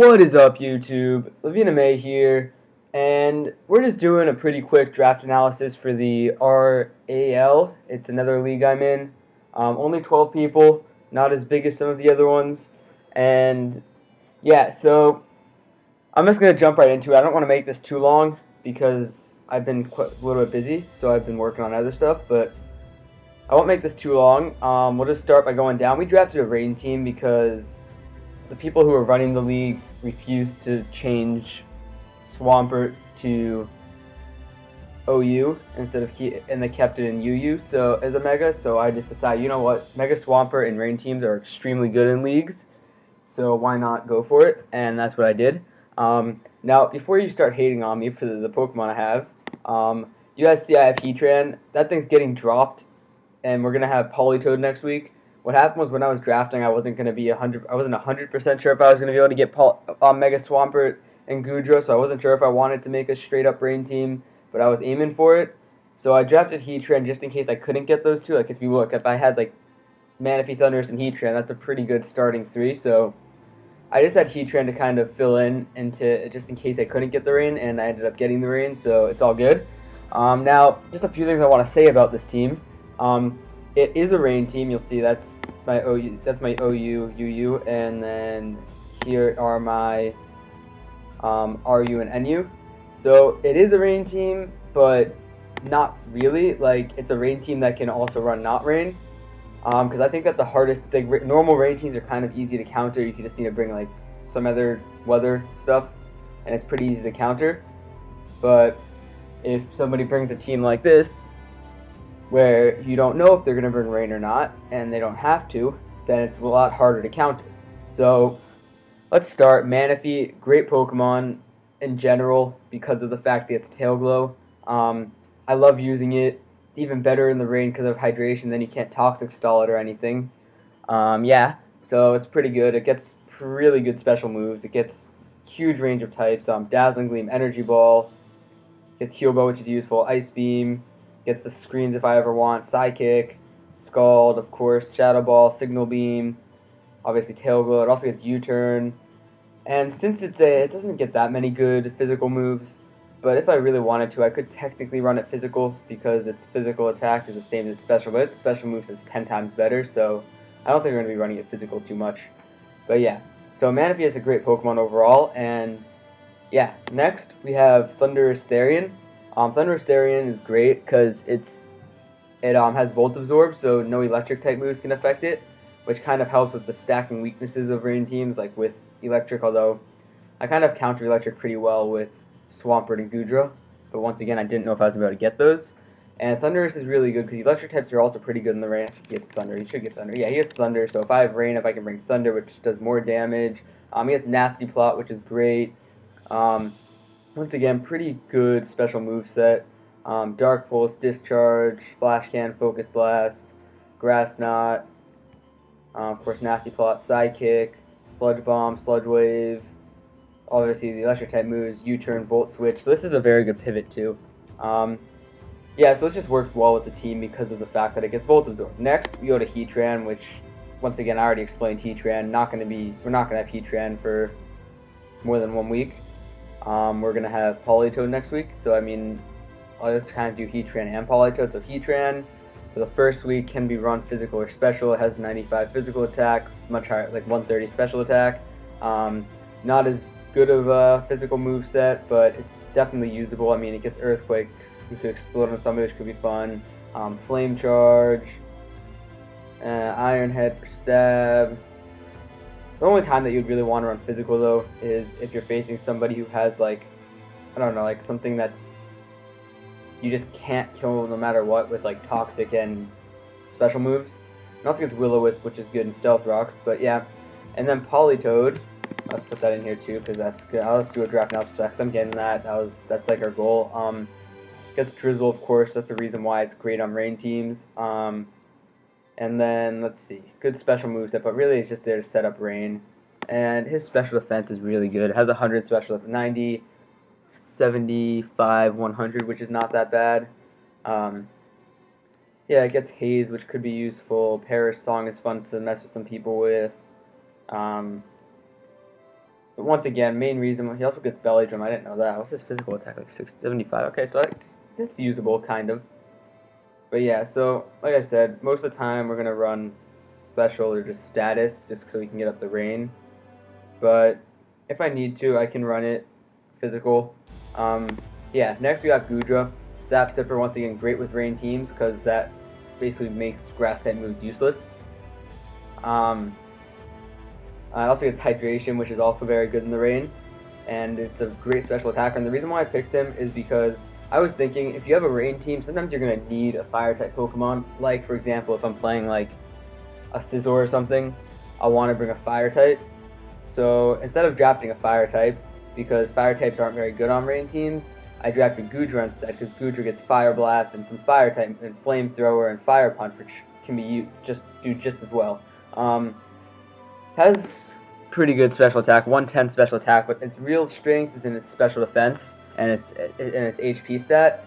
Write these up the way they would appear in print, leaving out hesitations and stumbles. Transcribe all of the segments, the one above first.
What is up, YouTube? Lavina May here, and we're just doing a pretty quick draft analysis for the RAL. It's another league I'm in. Only 12 people, not as big as some of the other ones. And yeah, so I'm just going to jump right into it. I don't want to make this too long because I've been a little bit busy, so I've been working on other stuff, but I won't make this too long. We'll just start by going down. We drafted a rain team because the people who are running the league refused to change Swampert to OU instead of and they kept it in UU so as a Mega. So I just decided, you know what, Mega Swampert and Rain teams are extremely good in leagues, so why not go for it? And that's what I did. Now, before you start hating on me for the Pokemon I have, you guys see I have Heatran. That thing's getting dropped, and we're gonna have Politoed next week. What happened was when I was drafting, I wasn't 100% sure if I was gonna be able to get Mega Swampert and Goodra, so I wasn't sure if I wanted to make a straight up Rain team, but I was aiming for it. So I drafted Heatran just in case I couldn't get those two. Like if you look, if I had like Manaphy, Thundurus, and Heatran, that's a pretty good starting three. So I just had Heatran to kind of fill in into just in case I couldn't get the Rain, and I ended up getting the Rain, so it's all good. Now, just a few things I want to say about this team. It is a rain team. You'll see that's my OU. That's my OU, UU, and then here are my RU and NU. So it is a rain team, but not really. Like it's a rain team that can also run not rain. Because I think that the hardest thing, normal rain teams are kind of easy to counter. You just need to bring like some other weather stuff, and it's pretty easy to counter. But if somebody brings a team like this, where you don't know if they're going to bring rain or not, and they don't have to, then it's a lot harder to counter. So let's start. Manaphy, great Pokemon in general because of the fact that it's Tail Glow. I love using it. It's even better in the rain because of hydration, then you can't Toxic Stall it or anything. Yeah, so it's pretty good. It gets really good special moves. It gets huge range of types. Dazzling Gleam, Energy Ball. Gets Heal Bell, which is useful. Ice Beam. Gets the screens if I ever want. Psychic, Scald, of course, Shadow Ball, Signal Beam, obviously Tail Glow. It also gets U-Turn. And since it doesn't get that many good physical moves, but if I really wanted to, I could technically run it physical because its physical attack is the same as its special, but its special moves is 10 times better, so I don't think we're going to be running it physical too much. But yeah, so Manaphy is a great Pokemon overall, and yeah, next we have Thundurus Therian. Thundurus Therian is great because it has Volt Absorb, so no electric type moves can affect it, which kind of helps with the stacking weaknesses of rain teams, like with electric, although I kind of counter electric pretty well with Swampert and Goodra, but once again I didn't know if I was about to get those. And Thundurus is really good because electric types are also pretty good in the rain. I think he gets Thunder. He should get Thunder. Yeah, he gets Thunder, so if I have rain, if I can bring Thunder, which does more damage. He gets Nasty Plot, which is great. Once again, pretty good special move set. Dark Pulse, Discharge, Flash Can, Focus Blast, Grass Knot, of course Nasty Plot, Psychic, Sludge Bomb, Sludge Wave, obviously the electric type moves, U-Turn, Volt Switch. So this is a very good pivot too. Yeah, so this just works well with the team because of the fact that it gets Volt Absorb. Next, we go to Heatran, which once again I already explained Heatran. We're not gonna have Heatran for more than 1 week. We're going to have Politoed next week, so I mean, I'll just kind of do Heatran and Politoed. So Heatran, for the first week, can be run physical or special. It has 95 physical attack, much higher, like 130 special attack. Not as good of a physical move set, but it's definitely usable. I mean, it gets Earthquake, you could explode on somebody, which could be fun. Flame Charge, Iron Head for Stab. The only time that you'd really want to run physical, though, is if you're facing somebody who has, like, I don't know, like something that's you just can't kill no matter what with, like, Toxic and special moves. It also gets Will-O-Wisp, which is good in Stealth Rocks, but yeah. And then Politoed, let's put that in here, too, because that's good. Let's do a draft now specs. I'm getting that. That's, like, our goal. Gets Drizzle, of course. That's the reason why it's great on rain teams. And then, let's see, good special moveset, but really it's just there to set up rain. And his special defense is really good. It has 100 special defense, 90, 75, 100, which is not that bad. Yeah, it gets Haze, which could be useful. Perish Song is fun to mess with some people with. But once again, main reason, he also gets belly drum. I didn't know that. What's his physical attack? Like 675. Okay, so it's usable, kind of. But yeah, so like I said, most of the time we're going to run special or just status, just so we can get up the rain. But if I need to, I can run it physical. Yeah, next we got Gudra. Sap Sipper, once again, great with rain teams, because that basically makes grass-type moves useless. It also gets Hydration, which is also very good in the rain, and it's a great special attacker. And the reason why I picked him is because I was thinking, if you have a rain team, sometimes you're going to need a fire-type Pokemon. Like, for example, if I'm playing, like, a Scizor or something, I'll want to bring a fire-type. So, instead of drafting a fire-type, because fire-types aren't very good on rain teams, I drafted Gudra instead, because Gudra gets Fire Blast and some fire-type, and Flamethrower and Fire Punch, which can be do just as well. Has pretty good special attack, 110 special attack, but its real strength is in its special defense and its HP stat.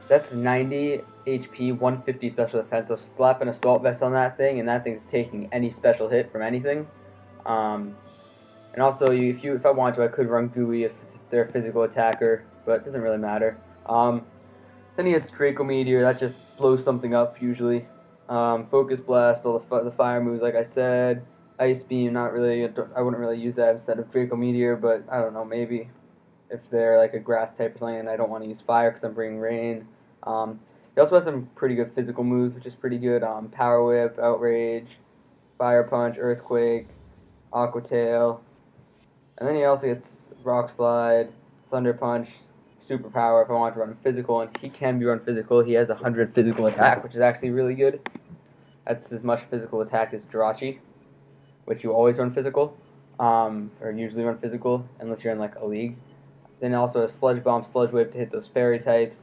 That's 90 HP, 150 special defense. So slap an assault vest on that thing, and that thing's taking any special hit from anything. And also, if I want to, I could run Gooey if they're a physical attacker, but it doesn't really matter. Then he gets Draco Meteor, that just blows something up usually. Focus Blast, all the fire moves, like I said. Ice Beam, not really. I wouldn't really use that instead of Draco Meteor, but I don't know, maybe if they're like a grass type or something and I don't want to use fire because I'm bringing rain. He also has some pretty good physical moves, which is pretty good. Power Whip, Outrage, Fire Punch, Earthquake, Aqua Tail, and then he also gets Rock Slide, Thunder Punch, Superpower if I want to run physical, and he can be run physical. He has 100 physical attack, which is actually really good. That's as much physical attack as Jirachi, which you always run physical, or usually run physical, unless you're in like a league. Then also a Sludge Bomb, Sludge Whip to hit those fairy types,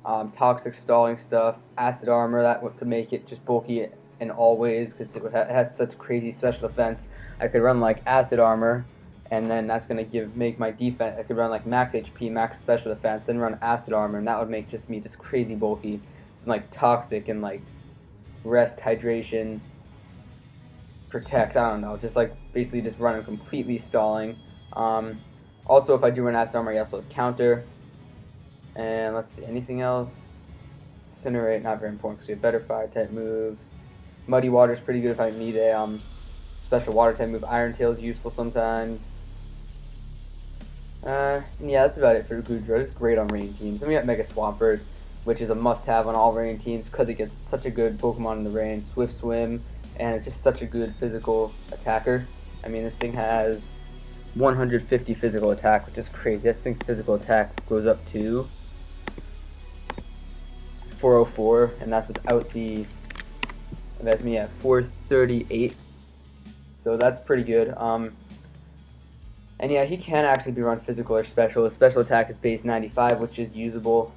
Toxic Stalling stuff, Acid Armor, that could make it just bulky in all ways, because it has such crazy special defense. I could run like Acid Armor, and then that's going to make my defense, I could run like max HP, max special defense, then run Acid Armor, and that would make me just crazy bulky, and like Toxic and like Rest, Hydration, Protect, I don't know, just like basically just running completely stalling. Also, if I do run Acid Armor, he also has Counter. And let's see, anything else? Incinerate, not very important because we have better fire type moves. Muddy Water is pretty good if I need a special water type move. Iron Tail is useful sometimes. Yeah, that's about it for Gudra. It's great on rain teams. Then we got Mega Swampert, which is a must-have on all rain teams because it gets such a good Pokemon in the rain. Swift Swim, and it's just such a good physical attacker. I mean, this thing has 150 physical attack, which is crazy. This thing's physical attack goes up to 404, and that's without the, that's me at 438. So that's pretty good. And yeah, he can actually be run physical or special. His special attack is base 95, which is usable.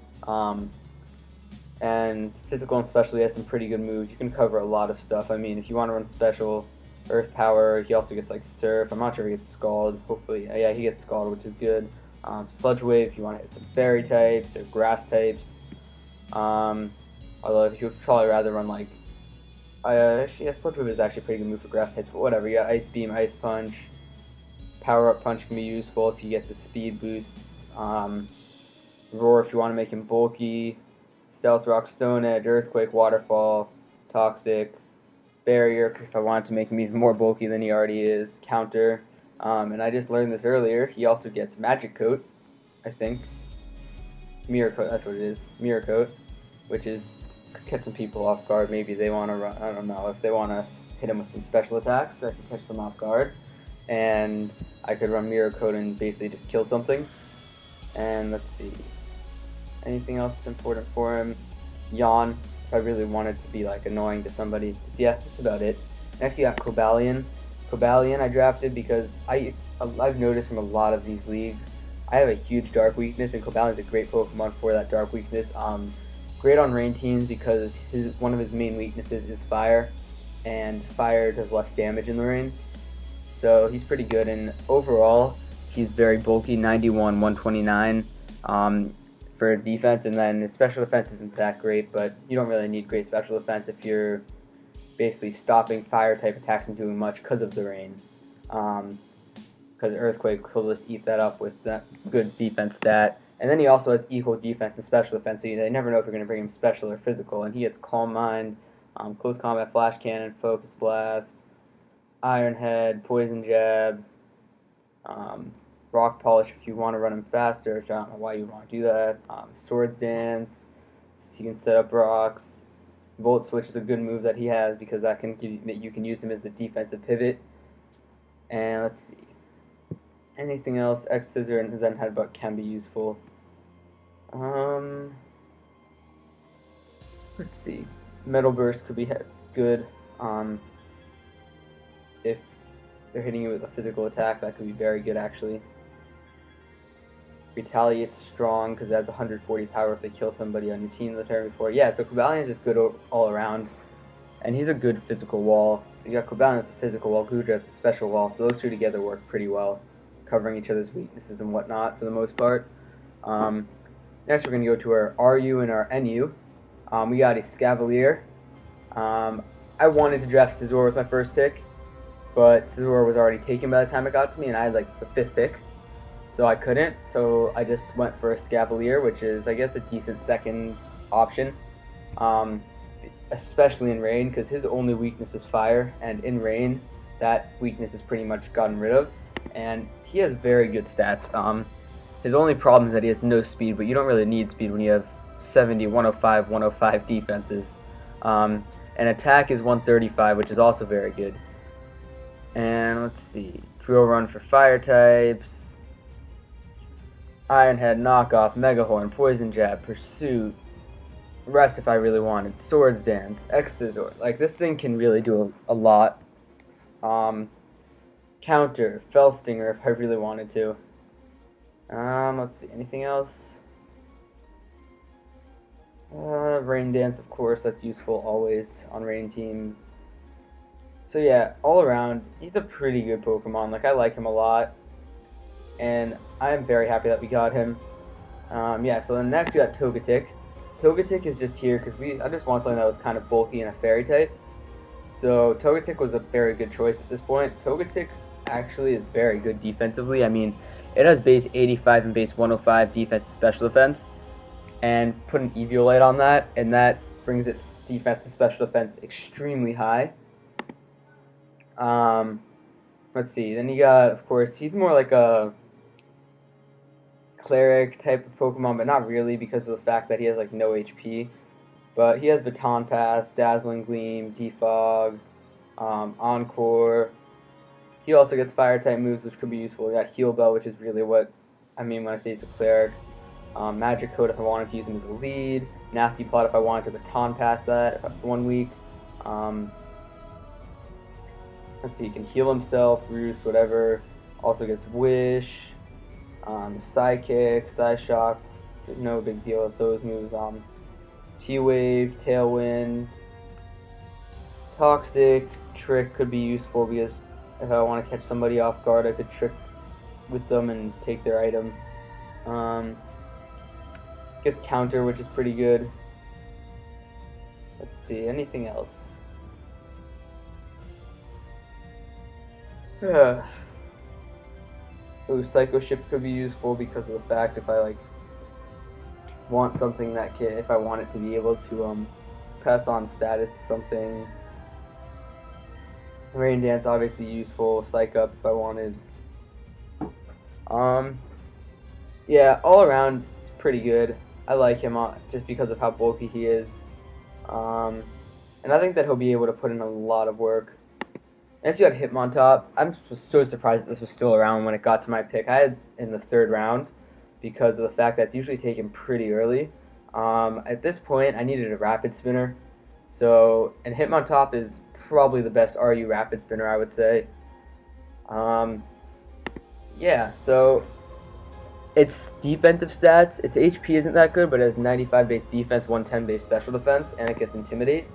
And physical and special, he has some pretty good moves. You can cover a lot of stuff. I mean, if you want to run special, Earth Power, he also gets like Surf. I'm not sure if he gets Scald. Hopefully, yeah, he gets Scald, which is good. Sludge Wave, if you want to hit some fairy types or grass types. Although if you'd probably rather run like, yeah, Sludge Wave is actually a pretty good move for grass types, but whatever. You got Ice Beam, Ice Punch. Power Up Punch can be useful if you get the speed boost. Roar if you want to make him bulky. Stealth Rock, Stone Edge, Earthquake, Waterfall, Toxic, Barrier if I wanted to make him even more bulky than he already is. Counter. And I just learned this earlier. He also gets Magic Coat, I think. Mirror Coat, that's what it is. Mirror Coat, which is catch some people off guard. Maybe they want to run, I don't know, if they want to hit him with some special attacks, I can catch them off guard. And I could run Mirror Coat and basically just kill something. And let's see. Anything else that's important for him? Yawn, if I really wanted to be like annoying to somebody. So yeah, that's about it. Next, you got Cobalion. Cobalion I drafted because I've noticed from a lot of these leagues, I have a huge dark weakness, and Cobalion's a great Pokemon for that dark weakness. Great on rain teams because one of his main weaknesses is fire, and fire does less damage in the rain. So he's pretty good, and overall, he's very bulky, 91, 129 for defense, and then his special defense isn't that great, but you don't really need great special defense if you're basically stopping fire type attacks and doing much because of the rain. because Earthquake will just eat that up with that good defense stat. And then he also has equal defense and special defense, so you never know if you're going to bring him special or physical. And he gets Calm Mind, Close Combat Flash Cannon, Focus Blast, Iron Head, Poison Jab, Rock Polish if you want to run him faster, which I don't know why you want to do that. Swords Dance, so you can set up rocks. Volt Switch is a good move that he has because that can you can use him as the defensive pivot. And let's see. Anything else? X Scissor and Zen Headbutt can be useful. Let's see. Metal Burst could be good. If they're hitting you with a physical attack, that could be very good actually. Retaliate's strong because it has 140 power if they kill somebody on your team the turn before. Yeah, so Cobalion is just good all around. And he's a good physical wall. So you got Cobalion that's a physical wall, Gudra that's a special wall. So those two together work pretty well, covering each other's weaknesses and whatnot for the most part. Next we're going to go to our RU and our NU. We got a Scavalier. I wanted to draft Scizor with my first pick, but Scizor was already taken by the time it got to me, and I had like the 5th pick. So I couldn't, so I just went for a Scavalier, which is, I guess, a decent second option, especially in rain, because his only weakness is fire, and in rain, that weakness is pretty much gotten rid of, and he has very good stats. His only problem is that he has no speed, but you don't really need speed when you have 70, 105, 105 defenses. And attack is 135, which is also very good. And let's see, Drill Run for fire types. Iron Head, Knockoff, Megahorn, Poison Jab, Pursuit, Rest if I really wanted, Swords Dance, X Scissor. Like, this thing can really do a lot. Counter, Fell Stinger if I really wanted to. Let's see, anything else? Rain Dance, of course, that's useful always on rain teams. So yeah, all around, he's a pretty good Pokemon. Like, I like him a lot. And I am very happy that we got him. Yeah, so then next we got Togetic. Togetic is just here because I just want something that was kind of bulky and a fairy type. So Togetic was a very good choice at this point. Togetic actually is very good defensively. I mean, it has base 85 and base 105 defense and special defense. And put an Eviolite on that, and that brings its defense and special defense extremely high. Let's see, then you got, of course, he's more like a cleric type of Pokemon, but not really because of the fact that he has like no HP. But he has Baton Pass, Dazzling Gleam, Defog, Encore. He also gets fire type moves, which could be useful. We got Heal Bell, which is really what I mean when I say he's a cleric. Magic Coat if I wanted to use him as a lead. Nasty Plot if I wanted to Baton Pass that for 1 week. Let's see, he can heal himself, Roost, whatever. Also gets Wish. Psychic, Psyshock, there's no big deal with those moves. T-Wave, Tailwind, Toxic, Trick could be useful because if I want to catch somebody off guard, I could trick with them and take their item. Gets Counter, which is pretty good. Let's see, anything else? Ooh, Psycho Ship could be useful because of the fact if I like want something that if I want it to be able to pass on status to something. Rain Dance obviously useful. Psych Up if I wanted. Yeah, all around it's pretty good. I like him just because of how bulky he is. And I think that he'll be able to put in a lot of work. Next, you have Hitmontop. I'm so surprised that this was still around when it got to my pick. I had in the 3rd round because of the fact that it's usually taken pretty early. At this point, I needed a Rapid Spinner. And Hitmontop is probably the best RU Rapid Spinner, I would say. Yeah, so its defensive stats, its HP isn't that good, but it has 95 base defense, 110 base special defense, and it gets Intimidate.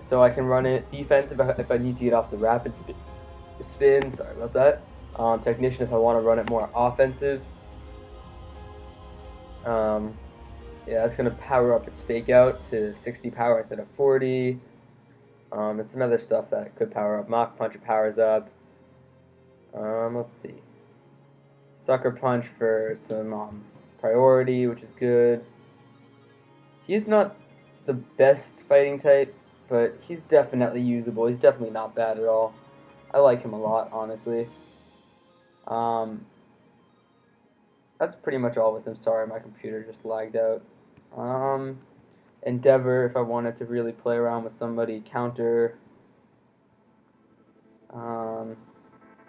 So I can run it defense if I need to get off the rapid spin. Sorry about that. Technician if I want to run it more offensive. Yeah, it's going to power up its Fake Out to 60 power instead of 40. And some other stuff that could power up. Mach Punch it powers up. Let's see. Sucker Punch for some priority, which is good. He's not the best fighting type, but he's definitely usable. He's definitely not bad at all. I like him a lot, honestly. That's pretty much all with him. Sorry, my computer just lagged out. Endeavor, if I wanted to really play around with somebody. Counter.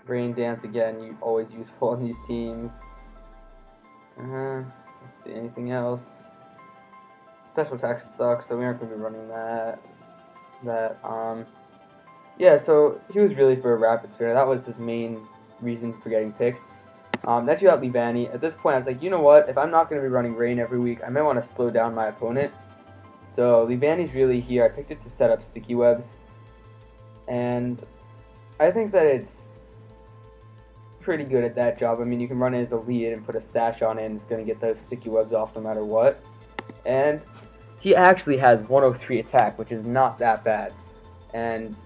Rain Dance, again, always useful on these teams. Let's see, anything else? Special attacks suck, so we aren't going to be running that. Yeah, so he was really for a rapid spinner. That was his main reason for getting picked. Next you got Leavanny. At this point, I was like, you know what? If I'm not going to be running Rain every week, I might want to slow down my opponent. So Leavanny's really here. I picked it to set up sticky webs. And I think that it's pretty good at that job. I mean, you can run it as a lead and put a sash on it, and it's going to get those sticky webs off no matter what. And he actually has 103 attack, which is not that bad. And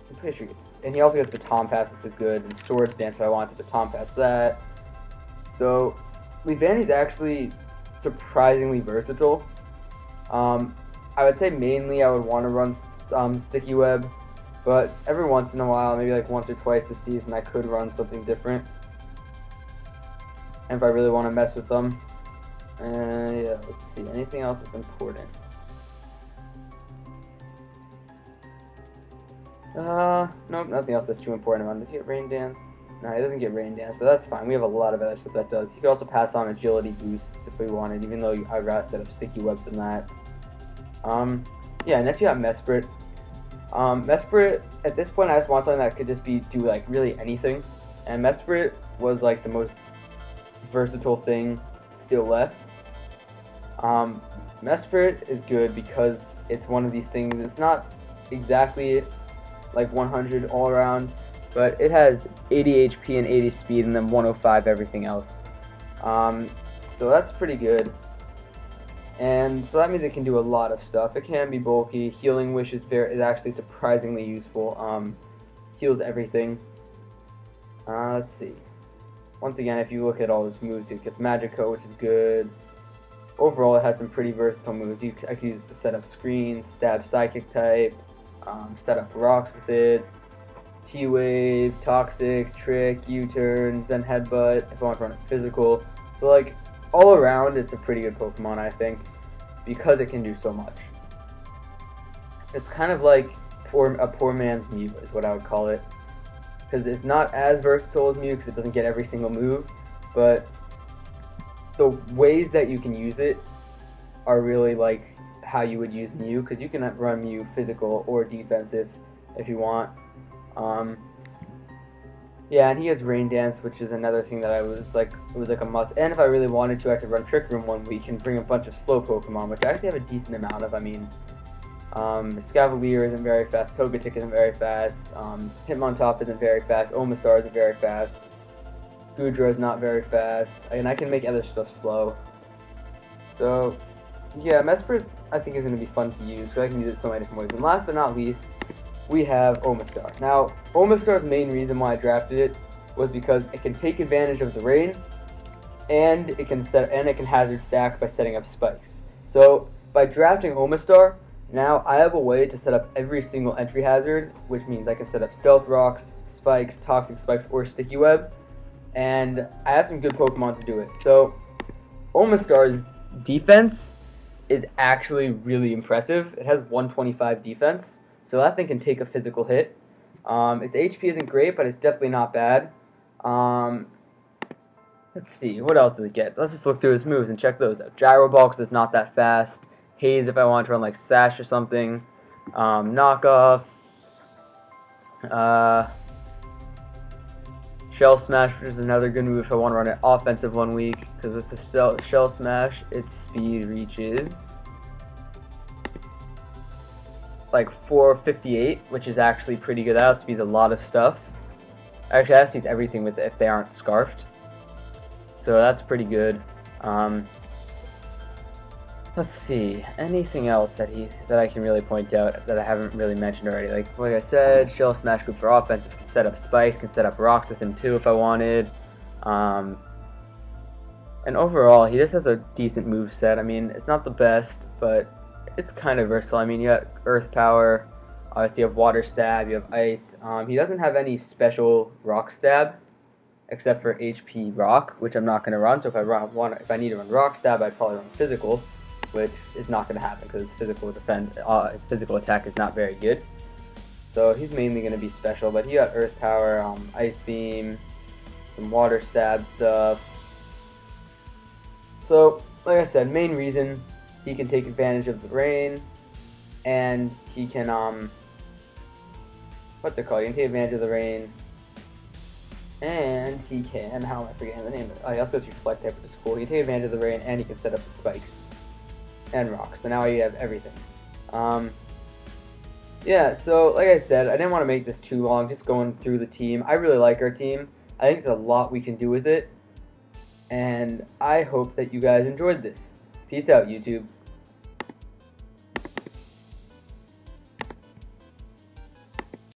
I'm pretty sure and he also gets the Tom Pass, which is good, and Swords Dance, so I wanted to Tom Pass that. So Leavanny's actually surprisingly versatile. I would say mainly I would want to run Sticky Web, but every once in a while, maybe like once or twice this season, I could run something different. And if I really want to mess with them. Yeah, let's see, anything else that's important? Nope, nothing else that's too important. Does he get Rain Dance? No, he doesn't get Rain Dance, but that's fine. We have a lot of other stuff that does. He could also pass on agility boosts if we wanted, even though I'd rather set up sticky webs than that. Yeah, next you have Mesprit. Mesprit, at this point, I just want something that could just do like really anything. And Mesprit was like the most versatile thing still left. Mesprit is good because it's one of these things. It's not exactly like 100 all around, but it has 80 HP and 80 speed, and then 105 everything else. So that's pretty good. And so that means it can do a lot of stuff. It can be bulky. Healing Wish is actually surprisingly useful. Heals everything. Let's see. Once again, if you look at all its moves, it gets Magico, which is good. Overall, it has some pretty versatile moves. I can use it to set up screens, stab psychic type, set up rocks with it, T-Wave, Toxic, Trick, U-Turn, Zen Headbutt, if I want to run it physical. So like, all around, it's a pretty good Pokemon, I think, because it can do so much. It's kind of like a poor man's Mew, is what I would call it. Because it's not as versatile as Mew, because it doesn't get every single move, but the ways that you can use it are really like how you would use Mew, because you can run Mew physical or defensive if you want. Yeah, and he has Rain Dance, which is another thing that it was like a must. And if I really wanted to, I could run Trick Room 1 week and bring a bunch of slow Pokemon, which I actually have a decent amount of. I mean, Scavalier isn't very fast, Togetic isn't very fast, Hitmontop isn't very fast, Omastar isn't very fast, Goodra is not very fast, and I can make other stuff slow. So, yeah, Mesprit I think is going to be fun to use, because I can use it so many different ways. And last but not least, we have Omastar. Now, Omastar's main reason why I drafted it was because it can take advantage of the rain, and it can hazard stack by setting up spikes. So, by drafting Omastar, now I have a way to set up every single entry hazard, which means I can set up Stealth Rocks, Spikes, Toxic Spikes, or Sticky Web, and I have some good Pokemon to do it. So, Omastar's defense is actually really impressive. It has 125 defense, so that thing can take a physical hit. Its HP isn't great, but it's definitely not bad. Let's see, what else does it get? Let's just look through its moves and check those out. Gyro Ball, because it's not that fast. Haze, if I want to run like Sash or something. Knockoff. Shell Smash, which is another good move if I want to run it offensive 1 week, because with the Shell Smash, its speed reaches like 458, which is actually pretty good. That outspeeds a lot of stuff. Actually, that outspeeds everything with it if they aren't scarfed. So that's pretty good. Let's see, anything else that I can really point out that I haven't really mentioned already. Like I said, Shell Smash good for offensive, can set up spikes, can set up rocks with him too if I wanted. And overall, he just has a decent move set. I mean, it's not the best, but it's kind of versatile. I mean, you got Earth Power, obviously you have Water Stab, you have Ice. He doesn't have any special Rock Stab, except for HP Rock, which I'm not going to run. So if I need to run Rock Stab, I'd probably run Physical, which is not going to happen because his physical attack is not very good. So he's mainly going to be special, but he got Earth Power, Ice Beam, some Water Stab stuff. So, like I said, main reason he can take advantage of the rain, and he can, what's it called? He can take advantage of the rain, and he can, how am I forgetting the name of it? Oh, he also has Reflect type, which is cool. He can take advantage of the rain, and he can set up the spikes and rocks. So now you have everything. Yeah, so like I said, I didn't want to make this too long, just going through the team. I really like our team. I think there's a lot we can do with it, and I hope that you guys enjoyed this. Peace out, YouTube.